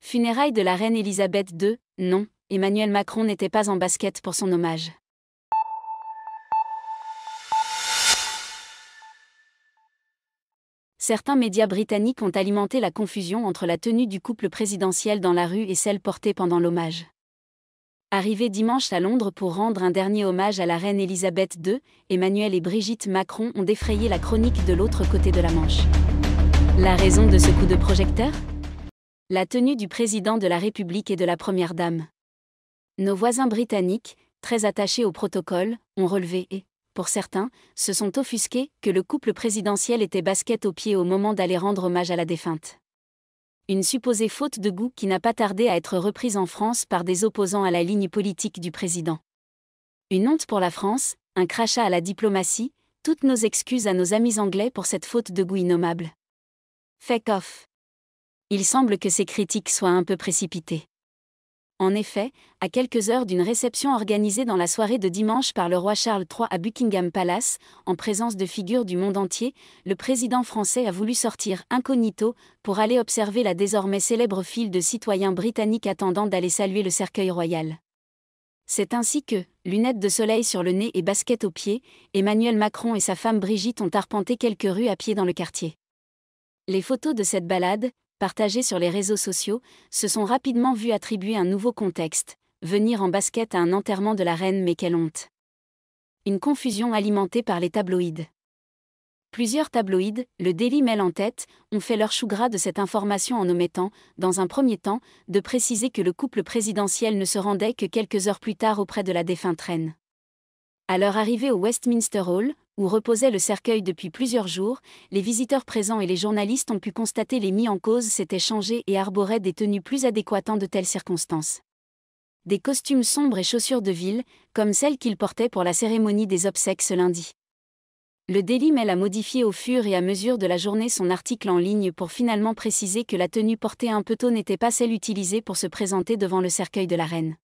Funérailles de la reine Elisabeth II, non, Emmanuel Macron n'était pas en basket pour son hommage. Certains médias britanniques ont alimenté la confusion entre la tenue du couple présidentiel dans la rue et celle portée pendant l'hommage. Arrivés dimanche à Londres pour rendre un dernier hommage à la reine Elisabeth II, Emmanuel et Brigitte Macron ont défrayé la chronique de l'autre côté de la Manche. La raison de ce coup de projecteur ? La tenue du président de la République et de la Première Dame. Nos voisins britanniques, très attachés au protocole, ont relevé et, pour certains, se sont offusqués que le couple présidentiel était basket aux pieds au moment d'aller rendre hommage à la défunte. Une supposée faute de goût qui n'a pas tardé à être reprise en France par des opposants à la ligne politique du président. Une honte pour la France, un crachat à la diplomatie, toutes nos excuses à nos amis anglais pour cette faute de goût innommable. Fake off. Il semble que ces critiques soient un peu précipitées. En effet, à quelques heures d'une réception organisée dans la soirée de dimanche par le roi Charles III à Buckingham Palace, en présence de figures du monde entier, le président français a voulu sortir incognito pour aller observer la désormais célèbre file de citoyens britanniques attendant d'aller saluer le cercueil royal. C'est ainsi que, lunettes de soleil sur le nez et basket aux pieds, Emmanuel Macron et sa femme Brigitte ont arpenté quelques rues à pied dans le quartier. Les photos de cette balade, partagées sur les réseaux sociaux, se sont rapidement vues attribuer un nouveau contexte, venir en basket à un enterrement de la reine, mais quelle honte. Une confusion alimentée par les tabloïds. Plusieurs tabloïds, le Daily Mail en tête, ont fait leur chou gras de cette information en omettant, dans un premier temps, de préciser que le couple présidentiel ne se rendait que quelques heures plus tard auprès de la défunte reine. À leur arrivée au Westminster Hall, où reposait le cercueil depuis plusieurs jours, les visiteurs présents et les journalistes ont pu constater les mis en cause s'étaient changés et arboraient des tenues plus adéquates en de telles circonstances. Des costumes sombres et chaussures de ville, comme celles qu'ils portaient pour la cérémonie des obsèques ce lundi. Le Daily Mail a modifié au fur et à mesure de la journée son article en ligne pour finalement préciser que la tenue portée un peu tôt n'était pas celle utilisée pour se présenter devant le cercueil de la reine.